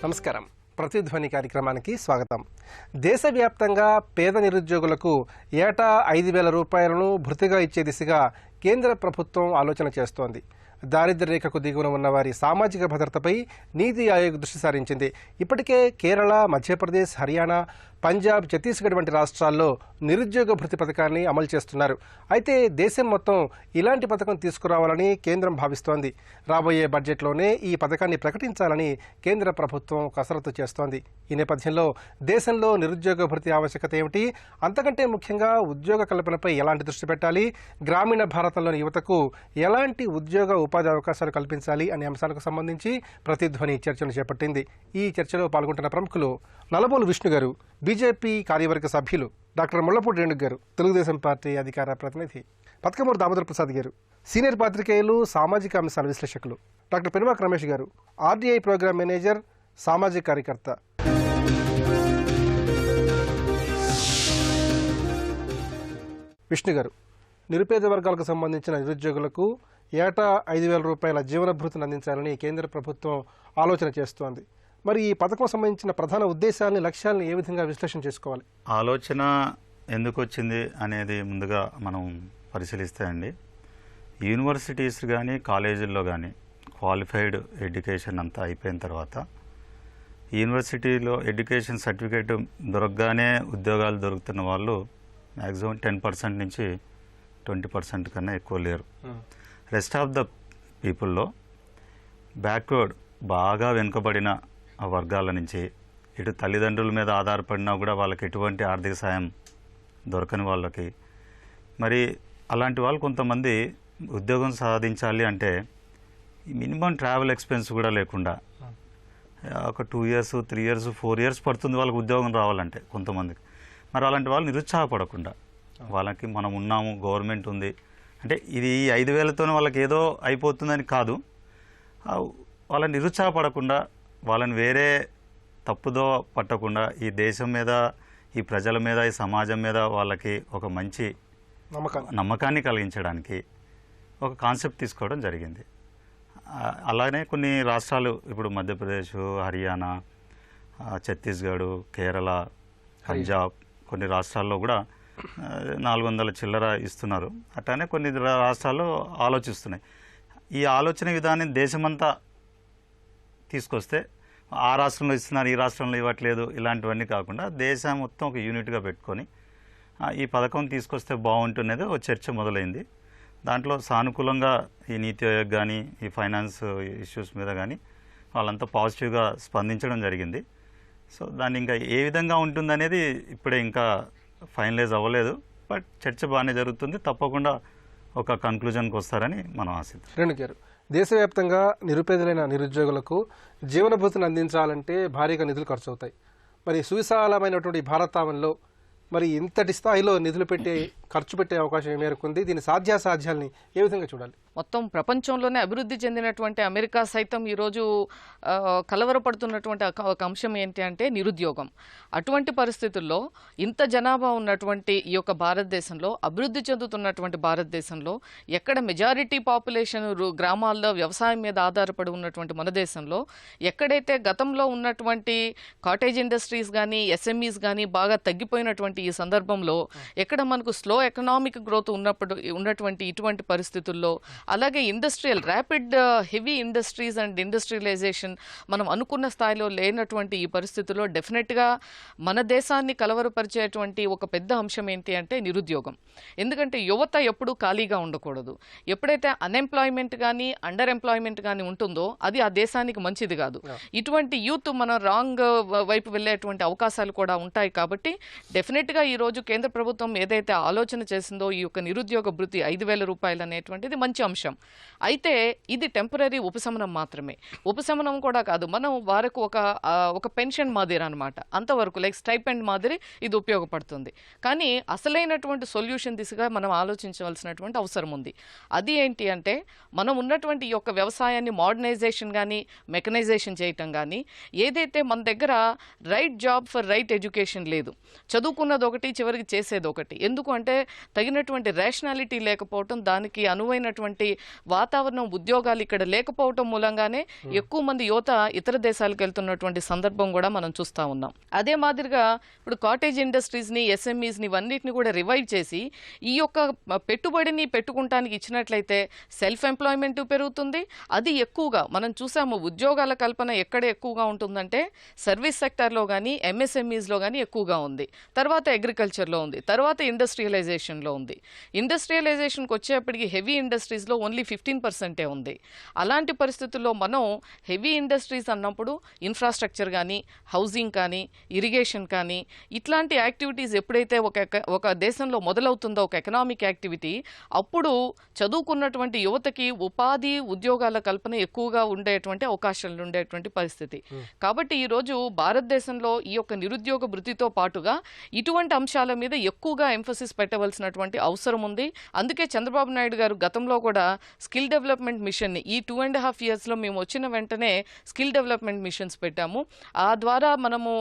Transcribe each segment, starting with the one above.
నమస్కారం. ప్రతిధ్వని కార్యక్రమానికి స్వాగతం. దేశవ్యాప్తంగా పేద నిరుద్యోగులకు ఏటా 5,000 రూపాయలను భృతిగా ఇచ్చే దిశగా కేంద్ర ప్రభుత్వం ఆలోచన చేస్తోంది. దారిద్ర్య రేఖకు దిగువన ఉన్న వారి సామాజిక భద్రతపై నీతి ఆయోగ్ దృష్టి సారించింది. ఇప్పటికే కేరళ, మధ్యప్రదేశ్, హర్యానా, పంజాబ్, ఛత్తీస్గఢ్ వంటి రాష్ట్రాల్లో నిరుద్యోగ భృతి పథకాన్ని అమలు చేస్తున్నారు. అయితే దేశం మొత్తం ఇలాంటి పథకం తీసుకురావాలని కేంద్రం భావిస్తోంది. రాబోయే బడ్జెట్లోనే ఈ పథకాన్ని ప్రకటించాలని కేంద్ర ప్రభుత్వం కసరత్తు చేస్తోంది. ఈ నేపథ్యంలో దేశంలో నిరుద్యోగ భృతి ఆవశ్యకత ఏమిటి, అంతకంటే ముఖ్యంగా ఉద్యోగ కల్పనపై ఎలాంటి దృష్టి పెట్టాలి, గ్రామీణ భారతంలోని యువతకు ఎలాంటి ఉద్యోగ ఉపాధి అవకాశాలు కల్పించాలి అనే అంశాలకు సంబంధించి ప్రతిధ్వని చర్చను చేపట్టింది. ఈ చర్చలో పాల్గొంటున్న ప్రముఖులు నలబోలు విష్ణు గారు, బీజేపీ కార్యవర్గ సభ్యులు, డాక్టర్ ముళ్లపూడి రేణుగు గారు, తెలుగుదేశం పార్టీ అధికార ప్రతినిధి, పతకమూరు దామోదర ప్రసాద్ గారు, సీనియర్ పాత్రికేయులు, సామాజిక అంశాల విశ్లేషకులు, డాక్టర్ పెనుమాక రమేష్ గారు, ఆర్డీఐ ప్రోగ్రామ్ మేనేజర్, సామాజిక కార్యకర్త. విష్ణు గారు, నిరుపేద వర్గాలకు సంబంధించిన నిరుద్యోగులకు ఏటా 5,000 రూపాయల జీవన భృతిని అందించాలని కేంద్ర ప్రభుత్వం ఆలోచన చేస్తోంది. మరి ఈ పథకం సంబంధించిన ప్రధాన ఉద్దేశాలని, లక్ష్యాలను ఏ విధంగా విశ్లేషణ చేసుకోవాలి? ఆలోచన ఎందుకు వచ్చింది అనేది ముందుగా మనం పరిశీలిస్తే అండి, యూనివర్సిటీస్ కానీ కాలేజీల్లో కానీ క్వాలిఫైడ్ ఎడ్యుకేషన్ అంతా అయిపోయిన తర్వాత యూనివర్సిటీలో ఎడ్యుకేషన్ సర్టిఫికేట్ దొరకగానే ఉద్యోగాలు దొరుకుతున్న వాళ్ళు మ్యాక్సిమం 10% నుంచి 20% కన్నా ఎక్కువ లేరు. రెస్ట్ ఆఫ్ ద పీపుల్లో బ్యాక్వర్డ్, బాగా వెనుకబడిన వర్గాల నుంచి, ఇటు తల్లిదండ్రుల మీద ఆధారపడినా కూడా వాళ్ళకి ఎటువంటి ఆర్థిక సాయం దొరకని వాళ్ళకి, మరి అలాంటి వాళ్ళు కొంతమంది ఉద్యోగం సాధించాలి అంటే మినిమం ట్రావెల్ ఎక్స్పెన్స్ కూడా లేకుండా ఒక 2 years, 3 years, 4 years పడుతుంది వాళ్ళకి ఉద్యోగం రావాలంటే కొంతమందికి. మరి అలాంటి వాళ్ళు నిరుత్సాహపడకుండా, వాళ్ళకి మనం ఉన్నాము, గవర్నమెంట్ ఉంది అంటే ఇది 5,000తోనే వాళ్ళకి ఏదో అయిపోతుందని కాదు, వాళ్ళని నిరుత్సాహపడకుండా, వాళ్ళని వేరే తప్పుదో పట్టకుండా ఈ దేశం మీద, ఈ ప్రజల మీద, ఈ సమాజం మీద వాళ్ళకి ఒక మంచి నమ్మకాన్ని కలిగించడానికి ఒక కాన్సెప్ట్ తీసుకోవడం జరిగింది. అలానే కొన్ని రాష్ట్రాలు, ఇప్పుడు మధ్యప్రదేశ్, హర్యానా, ఛత్తీస్గఢ్, కేరళ, పంజాబ్, కొన్ని రాష్ట్రాల్లో కూడా 400 చిల్లర ఇస్తున్నారు. అట్లానే కొన్ని రాష్ట్రాలు ఆలోచిస్తున్నాయి. ఈ ఆలోచన విధానం దేశమంతా తీసుకొస్తే ఆ రాష్ట్రంలో ఇస్తున్నారు, ఈ రాష్ట్రంలో ఇవ్వట్లేదు, ఇలాంటివన్నీ కాకుండా దేశం మొత్తం ఒక యూనిట్గా పెట్టుకొని ఈ పథకం తీసుకొస్తే బాగుంటున్నది ఒక చర్చ మొదలైంది. దాంట్లో సానుకూలంగా ఈ నీతి ఆయోగ్ కానీ, ఈ ఫైనాన్స్ ఇష్యూస్ మీద కానీ వాళ్ళంతా పాజిటివ్గా స్పందించడం జరిగింది. సో దాన్ని ఇంకా ఏ విధంగా ఉంటుందనేది ఇప్పుడే ఇంకా ఫైనలైజ్ అవ్వలేదు. బట్ చర్చ బాగానే జరుగుతుంది. తప్పకుండా ఒక కన్క్లూజన్కి వస్తారని మనం ఆశిద్దాం. రేణుగు గారు, దేశవ్యాప్తంగా నిరుపేదలైన నిరుద్యోగులకు జీవన భృతిని అందించాలంటే భారీగా నిధులు ఖర్చు అవుతాయి. మరి సువిశాలమైనటువంటి భారతావనిలో మరి ఇంతటి స్థాయిలో నిధులు ఖర్చు పెట్టే అవకాశం మేరకు ఉంది. దీని సాధ్యాసాధ్యాలని ఏ విధంగా చూడాలి? మొత్తం ప్రపంచంలోనే అభివృద్ధి చెందినటువంటి అమెరికా సైతం ఈరోజు కలవరపడుతున్నటువంటి ఒక అంశం ఏంటి అంటే నిరుద్యోగం. అటువంటి పరిస్థితుల్లో ఇంత జనాభా ఉన్నటువంటి ఈ యొక్క భారతదేశంలో, అభివృద్ధి చెందుతున్నటువంటి భారతదేశంలో, ఎక్కడ మెజారిటీ పాపులేషన్ గ్రామాల్లో వ్యవసాయం మీద ఆధారపడి ఉన్నటువంటి మన దేశంలో, ఎక్కడైతే గతంలో ఉన్నటువంటి కాటేజ్ ఇండస్ట్రీస్ కానీ, ఎస్ఎంఈస్ కానీ బాగా తగ్గిపోయినటువంటి ఈ సందర్భంలో, ఎక్కడ మనకు స్లో ఎకనామిక్ గ్రోత్ ఉన్నటువంటి ఇటువంటి పరిస్థితుల్లో, అలాగే industrial rapid heavy industries and industrialisation మనం అనుకున్న స్థాయిలో లేనటువంటి ఈ పరిస్థితుల్లో డెఫినెట్గా మన దేశాన్ని కలవరపరిచేటువంటి ఒక పెద్ద అంశం ఏంటి అంటే నిరుద్యోగం. ఎందుకంటే యువత ఎప్పుడూ ఖాళీగా ఉండకూడదు. ఎప్పుడైతే అన్ఎంప్లాయ్మెంట్ కానీ, అండర్ ఎంప్లాయ్మెంట్ కానీ ఉంటుందో అది ఆ దేశానికి మంచిది కాదు. ఇటువంటి యూత్ మనం రాంగ్ వైపు వెళ్ళేటువంటి అవకాశాలు కూడా ఉంటాయి. కాబట్టి డెఫినెట్గా ఈరోజు కేంద్ర ప్రభుత్వం ఏదైతే ఆలోచన చేసిందో ఈ యొక్క నిరుద్యోగ భృతి 5,000 రూపాయలు అనేటువంటిది మంచి అంశం. అయితే ఇది టెంపరీ ఉపశమనం మాత్రమే. ఉపశమనం కూడా కాదు, మనం వారికి ఒక పెన్షన్ మాదిరి అనమాట, అంతవరకు లైక్ స్టైపెండ్ మాదిరి ఇది ఉపయోగపడుతుంది. కానీ అసలైనటువంటి సొల్యూషన్ దిశగా మనం ఆలోచించవలసినటువంటి అవసరం ఉంది. అది ఏంటి అంటే మనం ఉన్నటువంటి ఈ యొక్క వ్యవసాయాన్ని మోడర్నైజేషన్ కానీ, మెకనైజేషన్ చేయటం కానీ, ఏదైతే మన దగ్గర right job for right education లేదు, చదువుకున్నది ఒకటి, చివరికి చేసేది ఒకటి. ఎందుకు అంటే తగినటువంటి రేషనాలిటీ లేకపోవటం, దానికి అనువైనటువంటి వాతావరణం, ఉద్యోగాలు ఇక్కడ లేకపోవటం మూలంగానే ఎక్కువ మంది యువత ఇతర దేశాలకు వెళ్తున్నటువంటి సందర్భం కూడా మనం చూస్తూ ఉన్నాం. అదే మాదిరిగా ఇప్పుడు కాటేజ్ ఇండస్ట్రీస్ని, ఎస్ఎంఈస్ని ఇవన్నిటిని కూడా రివైవ్ చేసి ఈ యొక్క పెట్టుబడిని పెట్టుకుంటానికి ఇచ్చినట్లయితే సెల్ఫ్ ఎంప్లాయ్మెంట్ పెరుగుతుంది. అది ఎక్కువగా మనం చూసాము, ఉద్యోగాల కల్పన ఎక్కడ ఎక్కువగా ఉంటుందంటే సర్వీస్ సెక్టార్లో కానీ ఎంఎస్ఎంఈస్లో కానీ ఎక్కువగా ఉంది, తర్వాత అగ్రికల్చర్లో ఉంది, తర్వాత ఇండస్ట్రియలైజేషన్లో ఉంది. ఇండస్ట్రియలైజేషన్కి వచ్చేప్పటికి హెవీ ఇండస్ట్రీస్లో ఓన్లీ 15% ఉంది. అలాంటి పరిస్థితుల్లో మనం హెవీ ఇండస్ట్రీస్ అన్నప్పుడు ఇన్ఫ్రాస్ట్రక్చర్ కానీ, హౌసింగ్ కానీ, ఇరిగేషన్ కానీ ఇట్లాంటి యాక్టివిటీస్ ఎప్పుడైతే ఒక దేశంలో మొదలవుతుందో ఒక ఎకనామిక్ యాక్టివిటీ, అప్పుడు చదువుకున్నటువంటి యువతకి ఉపాధి, ఉద్యోగాల కల్పన ఎక్కువగా ఉండేటువంటి అవకాశాలు ఉండేటువంటి పరిస్థితి. కాబట్టి ఈరోజు భారతదేశంలో ఈ యొక్క నిరుద్యోగ భృతితో పాటుగా ఇటువంటి అంశాల మీద ఎక్కువగా ఎంఫసిస్ పెట్టవలసినటువంటి అవసరం ఉంది. అందుకే చంద్రబాబు నాయుడు గారు గతంలో కూడా స్కిల్ డెవలప్మెంట్ మిషన్ని ఈ 2.5 yearsలో మేము వచ్చిన వెంటనే స్కిల్ డెవలప్మెంట్ మిషన్స్ పెట్టాము. ఆ ద్వారా మనము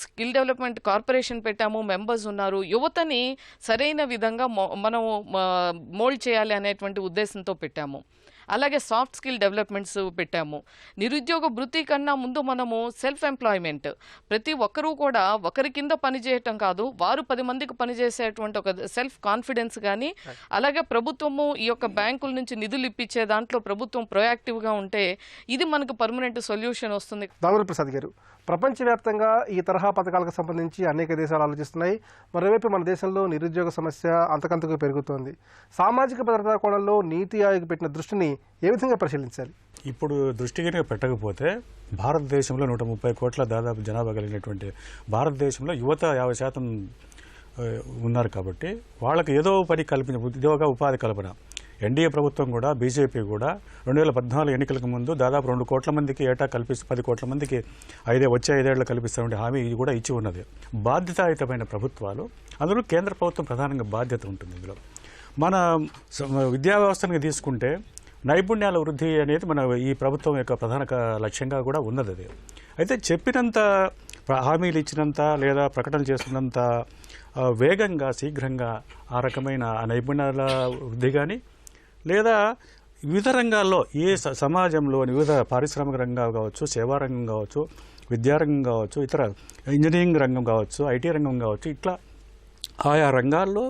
స్కిల్ డెవలప్మెంట్ కార్పొరేషన్ పెట్టాము, మెంబర్స్ ఉన్నారు. యువతని సరైన విధంగా మనం మోల్డ్ చేయాలి అనేటువంటి ఉద్దేశంతో పెట్టాము. అలాగే సాఫ్ట్ స్కిల్ డెవలప్మెంట్స్ పెట్టాము. నిరుద్యోగ భృతి కన్నా ముందు మనము సెల్ఫ్ ఎంప్లాయ్మెంట్, ప్రతి ఒక్కరూ కూడా ఒకరి కింద పనిచేయటం కాదు, వారు 10 మందికి పనిచేసేటువంటి ఒక సెల్ఫ్ కాన్ఫిడెన్స్ కానీ, అలాగే ప్రభుత్వము ఈ యొక్క బ్యాంకుల నుంచి నిధులు ఇప్పించే దాంట్లో ప్రభుత్వం ప్రొయాక్టివ్గా ఉంటే ఇది మనకు పర్మనెంట్ సొల్యూషన్ వస్తుంది. దామోదర్ ప్రసాద్ గారు, ప్రపంచవ్యాప్తంగా ఈ తరహా పథకాలకు సంబంధించి అనేక దేశాలు ఆలోచిస్తున్నాయి. మరోవైపు మన దేశంలో నిరుద్యోగ సమస్య అంతకంతకు పెరుగుతోంది. సామాజిక భద్రతా కోణంలో నీతి ఆయోగ్ పెట్టిన దృష్టిని ఏ విధంగా పరిశీలించాలి? ఇప్పుడు దృష్టి కనుక పెట్టకపోతే భారతదేశంలో 130 కోట్ల దాదాపు జనాభా కలిగినటువంటి భారతదేశంలో యువత 50% ఉన్నారు. కాబట్టి వాళ్ళకి ఏదో పని కల్పించ, ఉద్యోగ ఉపాధి కల్పన ఎన్డీఏ ప్రభుత్వం కూడా, బీజేపీ కూడా 2014 ఎన్నికలకు ముందు దాదాపు 2 కోట్ల మందికి ఏటా కల్పిస్తూ 10 కోట్ల మందికి వచ్చే 5 ఏళ్లు కల్పిస్తామంటే హామీ ఇది కూడా ఇచ్చి ఉన్నది. బాధ్యతాయుతమైన ప్రభుత్వాలు, అందులో కేంద్ర ప్రభుత్వం ప్రధానంగా బాధ్యత ఉంటుంది. ఇందులో మన విద్యా వ్యవస్థను తీసుకుంటే నైపుణ్యాల వృద్ధి అనేది మన ఈ ప్రభుత్వం యొక్క ప్రధాన లక్ష్యంగా కూడా ఉన్నది. అది అయితే చెప్పినంత, హామీలు ఇచ్చినంత లేదా ప్రకటన చేస్తున్నంత వేగంగా, శీఘ్రంగా ఆ రకమైన నైపుణ్యాల వృద్ధి కానీ, లేదా వివిధ రంగాల్లో సమాజంలో వివిధ పారిశ్రామిక రంగాలు కావచ్చు, సేవా రంగం కావచ్చు, విద్యారంగం కావచ్చు, ఇతర ఇంజనీరింగ్ రంగం కావచ్చు, ఐటీ రంగం కావచ్చు, ఇట్లా ఆయా రంగాల్లో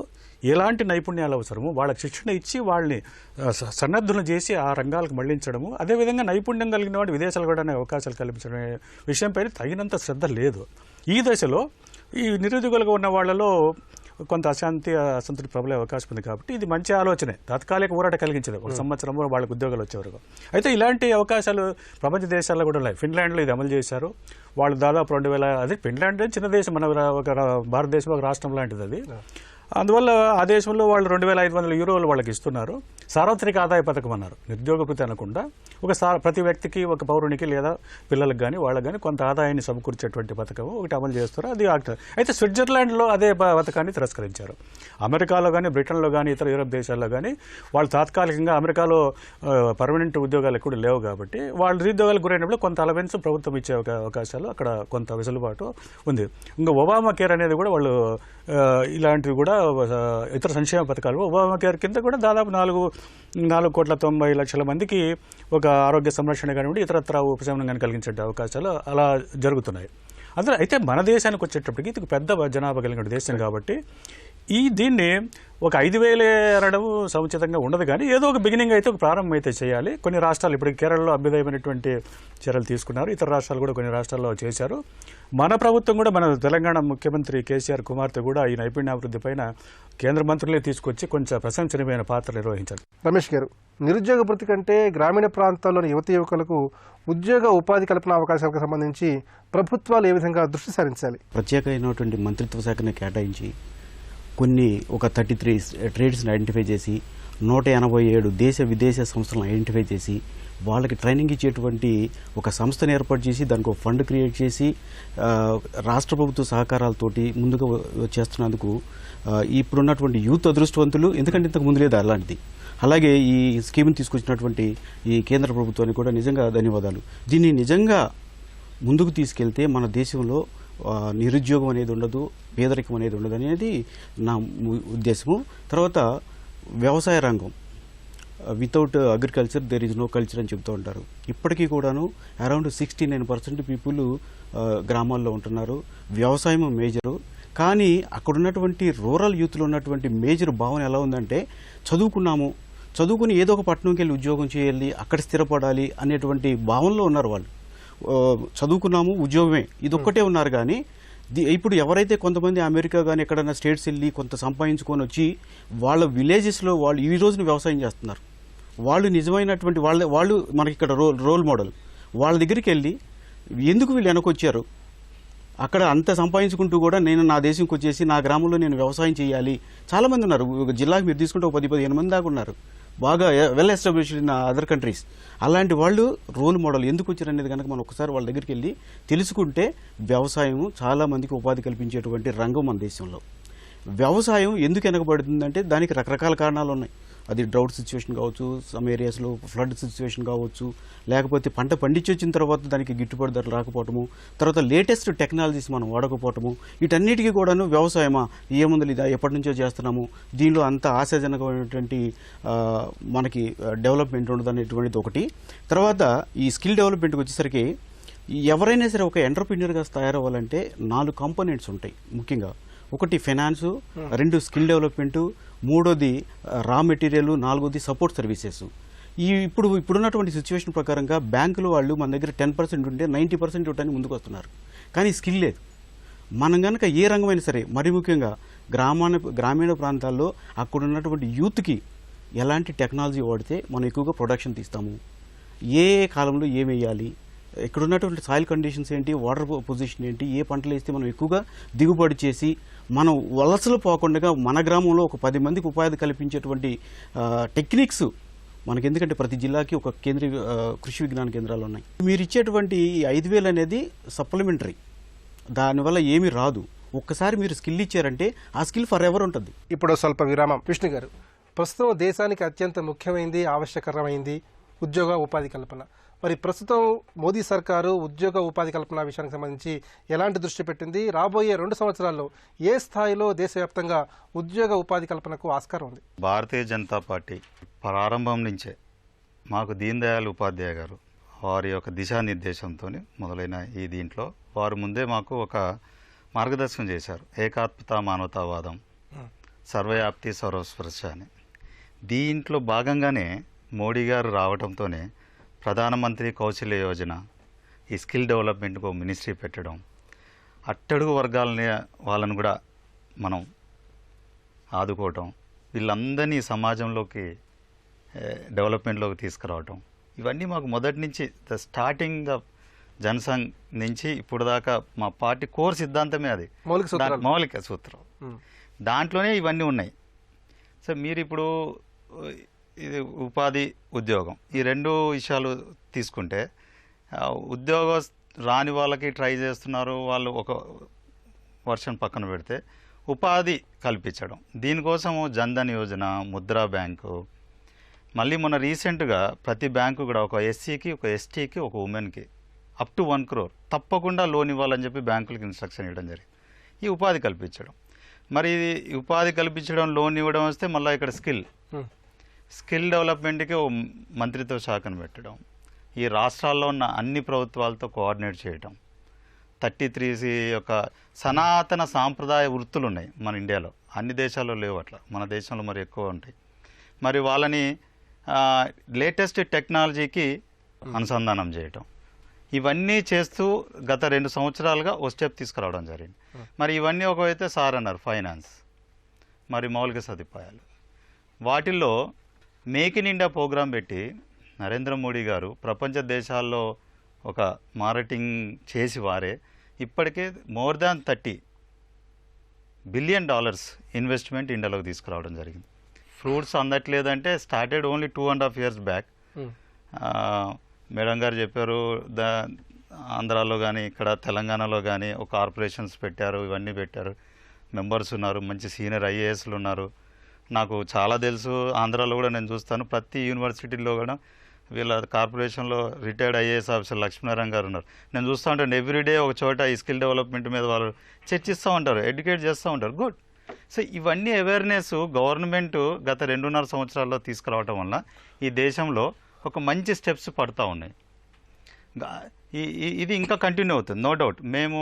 ఎలాంటి నైపుణ్యాలు అవసరమో వాళ్ళకి శిక్షణ ఇచ్చి వాళ్ళని సన్నద్ధులను చేసి ఆ రంగాలకు మళ్లించడము, అదేవిధంగా నైపుణ్యం కలిగిన వాడు విదేశాలు కూడా అవకాశాలు కల్పించడం విషయంపై తగినంత శ్రద్ధ లేదు. ఈ దశలో ఈ నిరుద్యోగులుగా ఉన్న వాళ్ళలో కొంత అశాంతి, అసంతృప్తి ప్రబలే అవకాశం ఉంది. కాబట్టి ఇది మంచి ఆలోచనే, తాత్కాలిక ఊరట కలిగించేది 1 సంవత్సరంలో వాళ్ళకి ఉద్యోగాలు వచ్చే వరకు. అయితే ఇలాంటి అవకాశాలు ప్రపంచ దేశాల్లో కూడా ఉన్నాయి. ఫిన్లాండ్లో ఇది అమలు చేశారు. వాళ్ళు దాదాపు 2000, అదే ఫిన్లాండ్ చిన్న దేశం, మన ఒక భారతదేశంలో ఒక రాష్ట్రం లాంటిది అది. అందువల్ల ఆ దేశంలో వాళ్ళు 2500 యూరోలు వాళ్ళకి ఇస్తున్నారు. సార్వత్రిక ఆదాయ పథకం అన్నారు, నిరుద్యోగ భృతి అనకుండా ప్రతి వ్యక్తికి, ఒక పౌరునికి లేదా పిల్లలకు కానీ వాళ్ళకి కానీ కొంత ఆదాయాన్ని సమకూర్చేటువంటి పథకం ఒకటి అమలు చేస్తారు. అది అయితే స్విట్జర్లాండ్లో అదే పథకాన్ని తిరస్కరించారు. అమెరికాలో కానీ, బ్రిటన్లో కానీ, ఇతర యూరోప్ దేశాల్లో కానీ వాళ్ళు తాత్కాలికంగా, అమెరికాలో పర్మనెంట్ ఉద్యోగాలు ఎక్కువ లేవు కాబట్టి వాళ్ళు నిరుద్యోగాలకు గురైనప్పుడు కొంత అలవెన్స్ ప్రభుత్వం ఇచ్చే అవకాశాలు అక్కడ కొంత వెసులుబాటు ఉంది. ఇంకా ఒబామా కేర్ అనేది కూడా వాళ్ళు ఇలాంటివి కూడా ఇతర సంక్షేమ పథకాలు, ఒబామా కేర్ కింద కూడా దాదాపు 4,90,00,000 మందికి ఒక ఆరోగ్య సంరక్షణ కానివ్వండి, ఇతరత్ర ఉపశమనం కానీ కలిగించే అవకాశాలు అలా జరుగుతున్నాయి. అందులో అయితే మన దేశానికి వచ్చేటప్పటికి ఇది పెద్ద జనాభా కలిగిన దేశం కాబట్టి దీన్ని ఒక 5,000 అనడం సముచితంగా ఉండదు. కానీ ఏదో ఒక బిగినింగ్ అయితే, ఒక ప్రారంభం అయితే చేయాలి. కొన్ని రాష్ట్రాలు ఇప్పుడు కేరళలో అభ్యుదయమైనటువంటి చర్యలు తీసుకున్నారు, ఇతర రాష్ట్రాలు కూడా కొన్ని రాష్ట్రాల్లో చేశారు. మన ప్రభుత్వం కూడా, మన తెలంగాణ ముఖ్యమంత్రి కేసీఆర్ కుమార్తె కూడా ఈ నైపుణ్యాభివృద్ధి పైన కేంద్ర మంత్రులే తీసుకొచ్చి కొంచెం ప్రశంసనీయమైన పాత్ర నిర్వహించారు. రమేష్ గారు, నిరుద్యోగ భృతి కంటే గ్రామీణ ప్రాంతాల్లోని యువకులకు ఉద్యోగ ఉపాధి కల్పన అవకాశాలకు సంబంధించి ప్రభుత్వాలు ఏ విధంగా దృష్టి సారించాలి? ప్రత్యేకమైనటువంటి మంత్రిత్వ శాఖను కేటాయించి ఒక 33 ట్రేడ్స్ని ఐడెంటిఫై చేసి 187 దేశ విదేశ సంస్థలను ఐడెంటిఫై చేసి వాళ్ళకి ట్రైనింగ్ ఇచ్చేటువంటి ఒక సంస్థను ఏర్పాటు చేసి దానికి ఒక ఫండ్ క్రియేట్ చేసి రాష్ట్ర ప్రభుత్వ సహకారాలతోటి ముందుగా చేస్తున్నందుకు ఇప్పుడున్నటువంటి యూత్ అదృష్టవంతులు, ఎందుకంటే ఇంతకు ముందు లేదు అలాంటిది. అలాగే ఈ స్కీమ్ని తీసుకొచ్చినటువంటి ఈ కేంద్ర ప్రభుత్వానికి కూడా నిజంగా ధన్యవాదాలు. దీన్ని నిజంగా ముందుకు తీసుకెళ్తే మన దేశంలో నిరుద్యోగం అనేది ఉండదు, పేదరికం అనేది ఉండదు అనేది నా ఉద్దేశము. తర్వాత వ్యవసాయ రంగం, without agriculture there is no culture అని చెప్తూ ఉంటారు. ఇప్పటికీ కూడాను అరౌండ్ 69% పీపుల్ గ్రామాల్లో ఉంటున్నారు. వ్యవసాయం మేజరు. కానీ అక్కడ ఉన్నటువంటి రూరల్ యూత్లో ఉన్నటువంటి మేజర్ భావన ఎలా ఉందంటే, చదువుకుని ఏదో ఒక పట్టణంకి వెళ్ళి ఉద్యోగం చేయాలి, అక్కడ స్థిరపడాలి అనేటువంటి భావనలో ఉన్నారు వాళ్ళు. చదువుకున్నాము, ఉద్యోగమే, ఇదొక్కటే ఉన్నారు. కానీ ఇప్పుడు ఎవరైతే కొంతమంది అమెరికా కానీ ఎక్కడైనా స్టేట్స్ వెళ్ళి కొంత సంపాదించుకొని వచ్చి వాళ్ళ విలేజెస్లో వాళ్ళు ఈ రోజున వ్యవసాయం చేస్తున్నారు. వాళ్ళు నిజమైనటువంటి వాళ్ళు మనకి ఇక్కడ రోల్ మోడల్. వాళ్ళ దగ్గరికి వెళ్ళి ఎందుకు వీళ్ళు వెనకొచ్చారు, అక్కడ అంత సంపాదించుకుంటూ కూడా నేను నా దేశంకి వచ్చేసి నా గ్రామంలో నేను వ్యవసాయం చేయాలి. చాలామంది ఉన్నారు. జిల్లాకి మీరు తీసుకుంటే 10-15 మంది దాకా ఉన్నారు, బాగా well established in other countries. అలాంటి వాళ్ళు రోల్ మోడల్ ఎందుకు వచ్చారు అనేది కనుక మనం ఒకసారి వాళ్ళ దగ్గరికి వెళ్ళి తెలుసుకుంటే, వ్యవసాయం చాలా మందికి ఉపాధి కల్పించేటువంటి రంగం మన దేశంలో. వ్యవసాయం ఎందుకు వెనకబడుతుందంటే దానికి రకరకాల కారణాలు ఉన్నాయి. అది డ్రౌట్ సిచ్యువేషన్ కావచ్చు, సమ్ ఏరియాస్లో ఫ్లడ్ సిచ్యువేషన్ కావచ్చు, లేకపోతే పంట పండించొచ్చిన తర్వాత దానికి గిట్టుబాటు ధరలు రాకపోవటము, తర్వాత లేటెస్ట్ టెక్నాలజీస్ మనం వాడకపోవటము, వీటన్నిటికీ కూడాను వ్యవసాయమా ఏముంది ఇదా ఎప్పటి నుంచో చేస్తున్నాము, దీనిలో అంత ఆశాజనకమైనటువంటి మనకి డెవలప్మెంట్ ఉండదు అనేటువంటిది ఒకటి. తర్వాత ఈ స్కిల్ డెవలప్మెంట్కి వచ్చేసరికి ఎవరైనా సరే ఒక ఎంటర్ప్రీనియర్గా తయారవ్వాలంటే 4 కాంపోనెంట్స్ ఉంటాయి ముఖ్యంగా. ఒకటి ఫైనాన్సు, 2 స్కిల్ డెవలప్మెంటు, 3వది రా మెటీరియల్, 4వది సపోర్ట్ సర్వీసెస్. ఇప్పుడున్నటువంటి సిచ్యువేషన్ ప్రకారంగా బ్యాంకులు వాళ్ళు మన దగ్గర 10% ఉంటే 90% ఇవ్వడానికి ముందుకు వస్తున్నారు. కానీ స్కిల్ లేదు. మనం కనుక ఏ రంగమైనా సరే, మరి ముఖ్యంగా గ్రామీణ ప్రాంతాల్లో అక్కడ ఉన్నటువంటి యూత్కి ఎలాంటి టెక్నాలజీ వాడితే మనం ఎక్కువగా ప్రొడక్షన్ తీస్తాము, ఏ కాలంలో ఏం వేయాలి, ఇక్కడ ఉన్నటువంటి సాయిల్ కండిషన్స్ ఏంటి, వాటర్ పొజిషన్ ఏంటి, ఏ పంటలు వేస్తే మనం ఎక్కువగా దిగుబడి చేసి మనం వలసలు పోకుండా మన గ్రామంలో ఒక 10 మందికి ఉపాధి కల్పించేటువంటి టెక్నిక్స్ మనకి, ఎందుకంటే ప్రతి జిల్లాకి ఒక కేంద్రీయ కృషి విజ్ఞాన కేంద్రాలు ఉన్నాయి. మీరు ఇచ్చేటువంటి 5,000 అనేది సప్లిమెంటరీ, దానివల్ల ఏమీ రాదు. ఒక్కసారి మీరు స్కిల్ ఇచ్చారంటే ఆ స్కిల్ ఫర్ ఎవర్ ఉంటుంది. ఇప్పుడు స్వల్ప విరామం. విష్ణు గారు, ప్రస్తుతం దేశానికి అత్యంత ముఖ్యమైనది, ఆవశ్యకరమైంది ఉద్యోగ ఉపాధి కల్పన. మరి ప్రస్తుతం మోదీ సర్కారు ఉద్యోగ ఉపాధి కల్పన విషయానికి సంబంధించి ఎలాంటి దృష్టి పెట్టింది? రాబోయే 2 సంవత్సరాల్లో ఏ స్థాయిలో దేశవ్యాప్తంగా ఉద్యోగ ఉపాధి కల్పనకు ఆస్కారం ఉంది? భారతీయ జనతా పార్టీ ప్రారంభం నుంచే మాకు దీన్ దయాళ్ ఉపాధ్యాయ గారు వారి యొక్క దిశానిర్దేశంతో మొదలైన ఈ దీంట్లో వారు ముందే మాకు ఒక మార్గదర్శనం చేశారు. ఏకాత్మత మానవతావాదం, సర్వవ్యాప్తి సర్వస్పర్శ అని. దీంట్లో భాగంగానే మోడీ గారు రావడంతోనే ప్రధానమంత్రి కౌశల్య యోజన, ఈ స్కిల్ డెవలప్మెంట్కు మినిస్ట్రీ పెట్టడం, అట్టడుగు వర్గాలని వాళ్ళని కూడా మనం ఆదుకోవటం, వీళ్ళందరినీ సమాజంలోకి డెవలప్మెంట్లోకి తీసుకురావటం, ఇవన్నీ మాకు మొదటి నుంచి ద స్టార్టింగ్ ఆఫ్ జనసంఘ్ నుంచి ఇప్పుడు దాకా మా పార్టీ కోర్ సిద్ధాంతమే అది, మౌలిక సూత్రం. దాంట్లోనే ఇవన్నీ ఉన్నాయి. సో మీరు ఇప్పుడు ఇది ఉపాధి, ఉద్యోగం, ఈ 2 విషయాలు తీసుకుంటే, ఉద్యోగం రాని వాళ్ళకి ట్రై చేస్తున్నారు, వాళ్ళు ఒక వర్షన్ పక్కన పెడితే ఉపాధి కల్పించడం, దీనికోసము జన్ధన్ యోజన, ముద్రా బ్యాంకు, మళ్ళీ మొన్న రీసెంట్గా ప్రతి బ్యాంకు కూడా ఒక ఎస్సీకి, ఒక ఎస్టీకి, ఒక ఉమెన్కి అప్ టు 1 crore తప్పకుండా లోన్ ఇవ్వాలని చెప్పి బ్యాంకులకు ఇన్స్ట్రక్షన్ ఇవ్వడం జరిగింది. ఈ ఉపాధి కల్పించడం. మరి ఈ ఉపాధి కల్పించడం, లోన్ ఇవ్వడం వస్తే మళ్ళీ ఇక్కడ స్కిల్ డెవలప్మెంట్కి ఓ మంత్రిత్వ శాఖను పెట్టడం, ఈ రాష్ట్రాల్లో ఉన్న అన్ని ప్రభుత్వాలతో కోఆర్డినేట్ చేయడం, 33 యొక్క సనాతన సాంప్రదాయ వృత్తులు ఉన్నాయి మన ఇండియాలో, అన్ని దేశాల్లో లేవు అట్లా, మన దేశంలో మరి ఎక్కువ ఉంటాయి. మరి వాళ్ళని లేటెస్ట్ టెక్నాలజీకి అనుసంధానం చేయటం, ఇవన్నీ చేస్తూ గత 2 సంవత్సరాలుగా ఓ స్టెప్ తీసుకురావడం జరిగింది. మరి ఇవన్నీ ఒకవైతే సార్ అన్నారు ఫైనాన్స్, మరి మౌలిక సదుపాయాలు, వాటిల్లో మేక్ ఇన్ ఇండియా ప్రోగ్రాం పెట్టి నరేంద్ర మోడీ గారు ప్రపంచ దేశాల్లో ఒక మార్కెటింగ్ చేసి వారే ఇప్పటికే మోర్ దాన్ $30 బిలియన్ ఇన్వెస్ట్మెంట్ ఇండియాలోకి తీసుకురావడం జరిగింది. ఫ్రూట్స్ అందట్లేదంటే started only 2.5 years back. Madam గారు చెప్పారు, ఆంధ్రాలో కానీ ఇక్కడ తెలంగాణలో కానీ ఒక కార్పొరేషన్స్ పెట్టారు, ఇవన్నీ పెట్టారు, మెంబర్స్ ఉన్నారు, మంచి సీనియర్ IASలు ఉన్నారు. నాకు చాలా తెలుసు, ఆంధ్రాలో కూడా నేను చూస్తాను, ప్రతి యూనివర్సిటీలో కూడా వీళ్ళ కార్పొరేషన్లో రిటైర్డ్ ఐఏఎస్ ఆఫీసర్ లక్ష్మీనారాయణ గారు ఉన్నారు. నేను చూస్తూ ఉంటాను ఎవ్రీడే ఒక చోట ఈ స్కిల్ డెవలప్మెంట్ మీద వాళ్ళు చర్చిస్తూ ఉంటారు, ఎడ్యుకేట్ చేస్తూ ఉంటారు. గుడ్. సో ఇవన్నీ అవేర్నెస్ గవర్నమెంట్ గత 2.5 సంవత్సరాల్లో తీసుకురావటం వల్ల ఈ దేశంలో ఒక మంచి స్టెప్స్ పడుతూ ఉన్నాయి. ఇది ఇంకా కంటిన్యూ అవుతుంది, నో డౌట్. మేము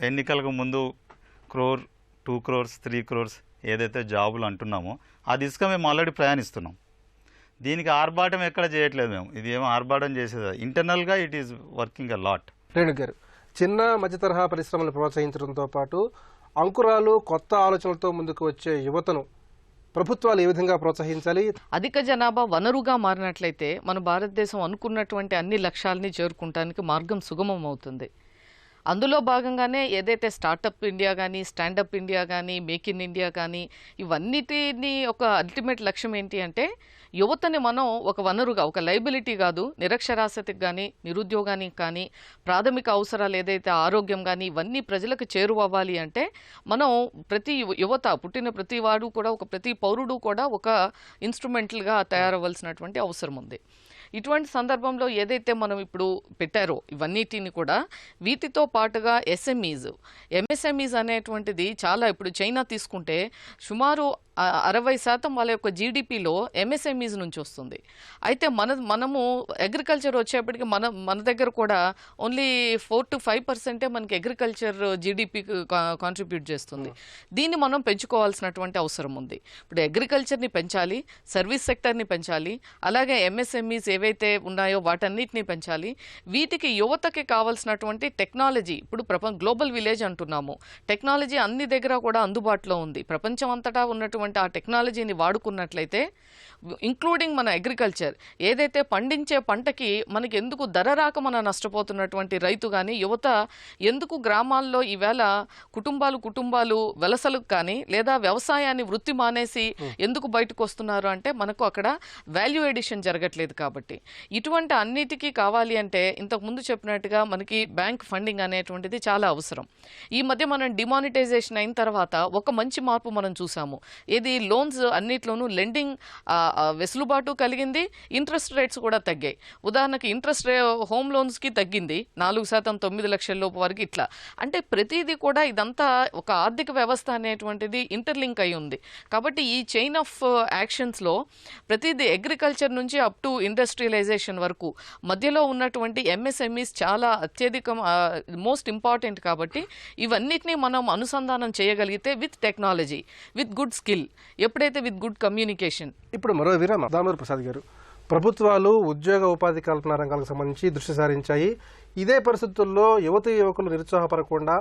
ఎన్నికలకు ముందు 1 crore, 2 crores, 3 crores ఏదైతే జాబులు అంటున్నామో ఆ దిశగా మేము ఆల్రెడీ ప్రయాణిస్తున్నాం. దీనికి ఆర్భాటం ఎక్కడ చేయట్లేదు మేము. ఇది ఏమో ఆర్భాటం చేసేది, ఇంటర్నల్గా it is working a lot. Renu గారు, చిన్న మధ్య తరహా పరిశ్రమలు ప్రోత్సహించడంతో పాటు అంకురాలు కొత్త ఆలోచనలతో ముందుకు వచ్చే యువతను ప్రభుత్వాలు ఏ విధంగా ప్రోత్సహించాలి? అధిక జనాభా వనరుగా మారినట్లయితే మన భారతదేశం అనుకున్నటువంటి అన్ని లక్ష్యాలని చేరుకుంటానికి మార్గం సుగమం అవుతుంది. అందులో భాగంగానే ఏదైతే స్టార్టప్ ఇండియా కానీ, స్టాండప్ ఇండియా కానీ, మేక్ ఇన్ ఇండియా కానీ, ఇవన్నిటిని ఒక అల్టిమేట్ లక్ష్యం ఏంటి అంటే యువతని మనం ఒక వనరుగా, ఒక లైబిలిటీ కాదు, నిరక్షరాస్యతకి కానీ, నిరుద్యోగానికి కానీ, ప్రాథమిక అవసరాలు ఏదైతే ఆరోగ్యం కానీ, ఇవన్నీ ప్రజలకు చేరువవ్వాలి అంటే మనం ప్రతి యువత, పుట్టిన ప్రతి వాడు కూడా, ప్రతి పౌరుడు కూడా ఒక ఇన్స్ట్రుమెంటల్గా తయారవ్వాల్సినటువంటి అవసరం ఉంది. ఇటువంటి సందర్భంలో ఏదైతే మనం ఇప్పుడు పెట్టారో ఇవన్నిటిని కూడా వీటితో పాటుగా ఎంఎస్ఎంఈస్ అనేటువంటిది చాలా, ఇప్పుడు చైనా తీసుకుంటే సుమారు 60% వాళ్ళ యొక్క జీడిపిలో ఎంఎస్ఎంఈస్ నుంచి వస్తుంది. అయితే మనము అగ్రికల్చర్ వచ్చేప్పటికి మన దగ్గర కూడా ఓన్లీ 4 to 5% మనకి అగ్రికల్చర్ జీడిపికి కాంట్రిబ్యూట్ చేస్తుంది. దీన్ని మనం పెంచుకోవాల్సినటువంటి అవసరం ఉంది. ఇప్పుడు అగ్రికల్చర్ని పెంచాలి, సర్వీస్ సెక్టర్ని పెంచాలి, అలాగే ఎంఎస్ఎంఈస్ ఏవైతే ఉన్నాయో వాటన్నిటిని పెంచాలి. వీటికి యువతకి కావాల్సినటువంటి టెక్నాలజీ, ఇప్పుడు గ్లోబల్ విలేజ్ అంటున్నాము, టెక్నాలజీ అన్ని దగ్గర కూడా అందుబాటులో ఉంది. ప్రపంచం అంతటా ఉన్నటువంటి ఆ టెక్నాలజీని వాడుకున్నట్లయితే, ఇంక్లూడింగ్ మన అగ్రికల్చర్, ఏదైతే పండించే పంటకి మనకి ఎందుకు ధర రాక మన నష్టపోతున్నటువంటి రైతు కానీ, యువత ఎందుకు గ్రామాల్లో ఈవేళ కుటుంబాలు వలసలకు కానీ లేదా వ్యవసాయాన్ని వృత్తి మానేసి ఎందుకు బయటకు వస్తున్నారు అంటే మనకు అక్కడ వాల్యూ ఎడిషన్ జరగట్లేదు. కాబట్టి ఇటువంటి అన్నిటికీ కావాలి అంటే ఇంతకుముందు చెప్పినట్టుగా మనకి బ్యాంక్ ఫండింగ్ అనేటువంటిది చాలా అవసరం. ఈ మధ్య మనం డిమానిటైజేషన్ అయిన తర్వాత ఒక మంచి మార్పు మనం చూసాము. ఏది, లోన్స్ అన్నిట్లోనూ లెండింగ్ వెసులుబాటు కలిగింది, ఇంట్రెస్ట్ రేట్స్ కూడా తగ్గాయి. ఉదాహరణకి హోమ్ లోన్స్కి తగ్గింది 4%, 9 లక్షల లోపు వరకు. ఇట్లా అంటే ప్రతిదీ కూడా ఇదంతా ఒక ఆర్థిక వ్యవస్థ అనేటువంటిది ఇంటర్లింక్ అయి ఉంది. కాబట్టి ఈ చైన్ ఆఫ్ యాక్షన్స్లో ప్రతిదీ అగ్రికల్చర్ నుంచి అప్ టు ఇండస్ట్రియలైజేషన్ వరకు మధ్యలో ఉన్నటువంటి ఎంఎస్ఎంఈస్ చాలా అత్యధికం, మోస్ట్ ఇంపార్టెంట్. కాబట్టి ఇవన్నిటిని మనం అనుసంధానం చేయగలిగితే with technology, with good skill, ఎప్పుడైతే విత్ గుడ్ కమ్యూనికేషన్. ఇప్పుడు మరో విరామ. దామోదర్ ప్రసాద్ గారు, ప్రభుత్వాలు ఉద్యోగ ఉపాధి కల్పన రంగాలకు సంబంధించి దృష్టి సారించాయి. ఇదే పరిస్థితుల్లో యువకులు నిరుత్సాహపడకుండా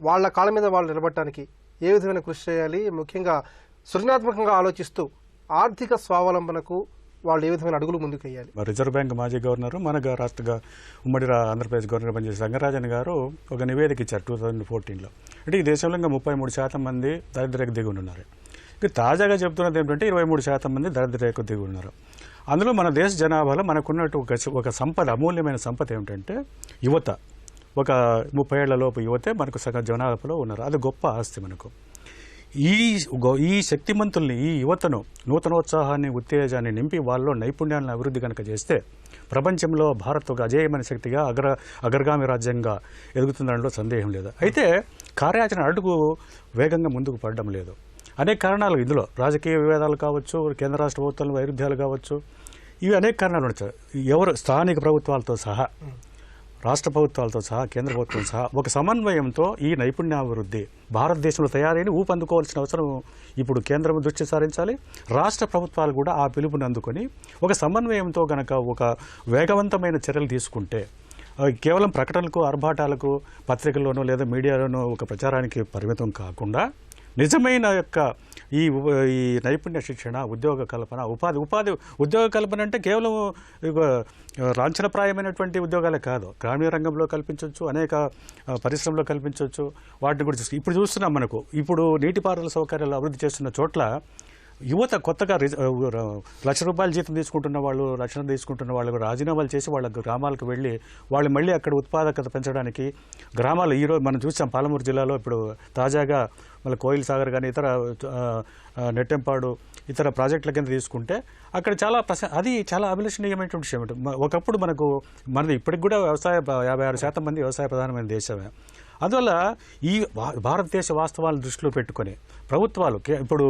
వాళ్ళ కాళ్ళ మీద వాళ్ళు నిలబడటానికి ఏ విధమైన కృషి చేయాలి? ముఖ్యంగా సృజనాత్మకంగా ఆలోచిస్తూ ఆర్థిక స్వావలంబనకు వాళ్ళు ఏ విధమైన అడుగులు ముందుకు వేయాలి? రిజర్వ్ బ్యాంక్ మాజీ గవర్నరు, మన రాష్ట్ర ఉమ్మడి ఆంధ్రప్రదేశ్ గవర్నర్ పనిచేసే రంగరాజన్ గారు ఒక నివేదిక ఇచ్చారు 2014లో. అంటే ఈ దేశంలో ఇంకా 33% మంది దారిద్ర్యకు దిగుని ఉన్నారు. ఇక తాజాగా చెప్తున్నది ఏంటంటే 23% మంది దారిద్ర్యకు దిగుని ఉన్నారు. అందులో మన దేశ జనాభాలో మనకున్నట్టు ఒక సంపద, అమూల్యమైన సంపద ఏమిటంటే యువత. ఒక 30 ఏళ్ల లోపు యువతే మనకు సగం జనాభాలో ఉన్నారు. అది గొప్ప ఆస్తి మనకు. ఈ శక్తిమంతుల్ని, ఈ యువతను నూతనోత్సాహాన్ని, ఉత్తేజాన్ని నింపి వాళ్ళలో నైపుణ్యాలను అభివృద్ధి కనుక చేస్తే ప్రపంచంలో భారత్ ఒక అజేయమైన శక్తిగా అగ్రగామి రాజ్యంగా ఎదుగుతుందనలో సందేహం లేదు. అయితే కార్యాచరణ అడుగు వేగంగా ముందుకు పడడం లేదు. అనేక కారణాలు ఇందులో, రాజకీయ విభేదాలు కావచ్చు, కేంద్ర రాష్ట్ర ప్రభుత్వాల వైరుధ్యాలు కావచ్చు, ఇవి అనేక కారణాలు ఉన్నాయి. స్థానిక ప్రభుత్వాలతో సహా, రాష్ట్ర ప్రభుత్వాలతో సహా, కేంద్ర ప్రభుత్వం సహా ఒక సమన్వయంతో ఈ నైపుణ్యాభివృద్ధి భారతదేశంలో తయారైన ఊపందుకోవాల్సిన అవసరం ఇప్పుడు కేంద్రం దృష్టి సారించాలి. రాష్ట్ర ప్రభుత్వాలు కూడా ఆ పిలుపుని అందుకొని ఒక సమన్వయంతో గనక ఒక వేగవంతమైన చర్యలు తీసుకుంటే, కేవలం ప్రకటనలకు, ఆర్భాటాలకు, పత్రికల్లోనూ లేదా మీడియాలోనూ ఒక ప్రచారానికి పరిమితం కాకుండా నిజమైన యొక్క ఈ నైపుణ్య శిక్షణ, ఉద్యోగ కల్పన, ఉద్యోగ కల్పన అంటే కేవలం లాంఛనప్రాయమైనటువంటి ఉద్యోగాలే కాదు. గ్రామీణ రంగంలో కల్పించవచ్చు, అనేక పరిశ్రమలో కల్పించవచ్చు. వాటిని కూడా ఇప్పుడు చూస్తున్నాం. మనకు ఇప్పుడు నీటిపారుదల సౌకర్యాలు అభివృద్ధి చేస్తున్న చోట్ల యువత కొత్తగా ₹1,00,000 జీతం తీసుకుంటున్న వాళ్ళు, రక్షణ తీసుకుంటున్న వాళ్ళు రాజీనామాలు చేసి వాళ్ళ గ్రామాలకు వెళ్ళి వాళ్ళు మళ్ళీ అక్కడ ఉత్పాదకత పెంచడానికి గ్రామాలు, ఈరోజు మనం చూసాం పాలమూరు జిల్లాలో ఇప్పుడు తాజాగా మళ్ళీ కోయిల్ సాగర్ కానీ ఇతర నెట్టెంపాడు ఇతర ప్రాజెక్టుల కింద తీసుకుంటే అక్కడ చాలా అది చాలా అభిలషణీయమైనటువంటి విషయం. ఒకప్పుడు మనది ఇప్పటికి కూడా 56% మంది వ్యవసాయ ప్రధానమైన దేశమే. అందువల్ల ఈ భారతదేశ వాస్తవాలను దృష్టిలో పెట్టుకొని ప్రభుత్వాలు ఇప్పుడు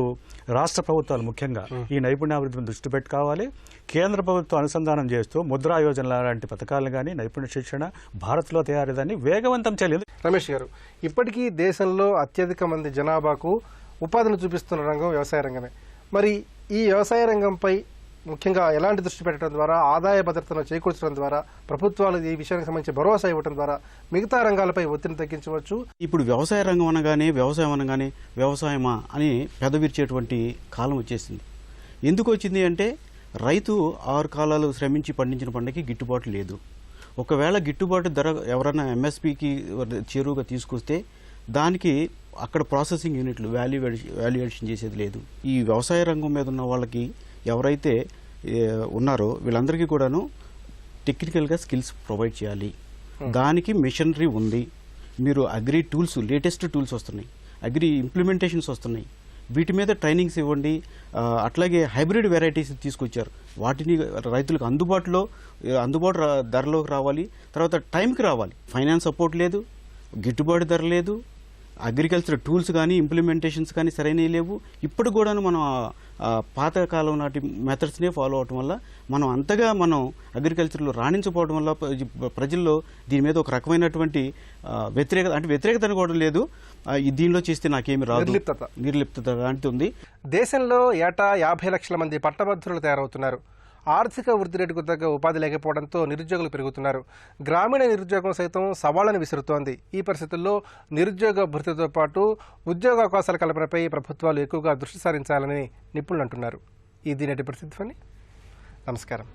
రాష్ట్ర ప్రభుత్వాలు ముఖ్యంగా ఈ నైపుణ్యాభివృద్ధిని దృష్టి పెట్టుకోవాలి. కేంద్ర ప్రభుత్వం అనుసంధానం చేస్తూ ముద్రా యోజన లాంటి పథకాలను కానీ నైపుణ్య శిక్షణ భారత్లో తయారీదాన్ని వేగవంతం చేయలేదు. రమేష్ గారు, ఇప్పటికీ దేశంలో అత్యధిక మంది జనాభాకు ఉపాధిని చూపిస్తున్న రంగం వ్యవసాయ రంగమే. మరి ఈ వ్యవసాయ రంగంపై ముఖ్యంగా ఎలాంటి దృష్టి పెట్టడం ద్వారా, ఆదాయ భద్రతను చేకూర్చడం ద్వారా, ప్రభుత్వాలు ఈ విషయానికి సంబంధించి భరోసా ఇవ్వడం ద్వారా మిగతా రంగాలపై ఒత్తిడిని తగ్గించవచ్చు? ఇప్పుడు వ్యవసాయ రంగం అనగానే వ్యవసాయమా అని పెదవిర్చేటువంటి కాలం వచ్చేసింది. ఎందుకు వచ్చింది అంటే రైతు 6 కాలాలు శ్రమించి పండించిన పంటకి గిట్టుబాటు లేదు. ఒకవేళ గిట్టుబాటు ధర ఎవరైనా ఎంఎస్పీకి చేరువుగా తీసుకొస్తే దానికి అక్కడ ప్రాసెసింగ్ యూనిట్లు వాల్యుయేషన్ చేసేది లేదు. ఈ వ్యవసాయ రంగం మీద ఉన్న వాళ్ళకి ఎవరైతే ఉన్నారో వీళ్ళందరికీ కూడాను టెక్నికల్గా స్కిల్స్ ప్రొవైడ్ చేయాలి. దానికి మిషనరీ ఉంది. మీరు అగ్రి టూల్స్, లేటెస్ట్ టూల్స్ వస్తున్నాయి, అగ్రి ఇంప్లిమెంటేషన్స్ వస్తున్నాయి, వీటి మీద ట్రైనింగ్స్ ఇవ్వండి. అట్లాగే హైబ్రిడ్ వెరైటీస్ తీసుకొచ్చారు, వాటిని రైతులకు అందుబాటు ధరలోకి రావాలి, తర్వాత టైంకి రావాలి. ఫైనాన్స్ సపోర్ట్ లేదు, గిట్టుబాటు ధర లేదు, అగ్రికల్చర్ టూల్స్ కానీ ఇంప్లిమెంటేషన్స్ కానీ సరైనవి లేవు. ఇప్పుడు కూడాను మనం పాతకాలం నాటి మెథడ్స్నే ఫాలో అవటం వల్ల మనం అగ్రికల్చర్లో రాణించకపోవడం వల్ల ప్రజల్లో దీని మీద ఒక రకమైనటువంటి వ్యతిరేకత కూడా లేదు. దీనిలో చేస్తే నాకేమి రాదు, నిర్లిప్తత లాంటిది ఉంది. దేశంలో ఏటా 50 లక్షల మంది పట్టభద్రులు తయారవుతున్నారు. ఆర్థిక వృద్ధి రేటుకు తగ్గ ఉపాధి లేకపోవడంతో నిరుద్యోగులు పెరుగుతున్నారు. గ్రామీణ నిరుద్యోగం సైతం సవాళ్లను విసురుతోంది. ఈ పరిస్థితుల్లో నిరుద్యోగ భృతితో పాటు ఉద్యోగావకాశాల కల్పనపై ప్రభుత్వాలు ఎక్కువగా దృష్టి సారించాలని నిపుణులు అంటున్నారు. ఇది నేటి పరిస్థితి. నమస్కారం.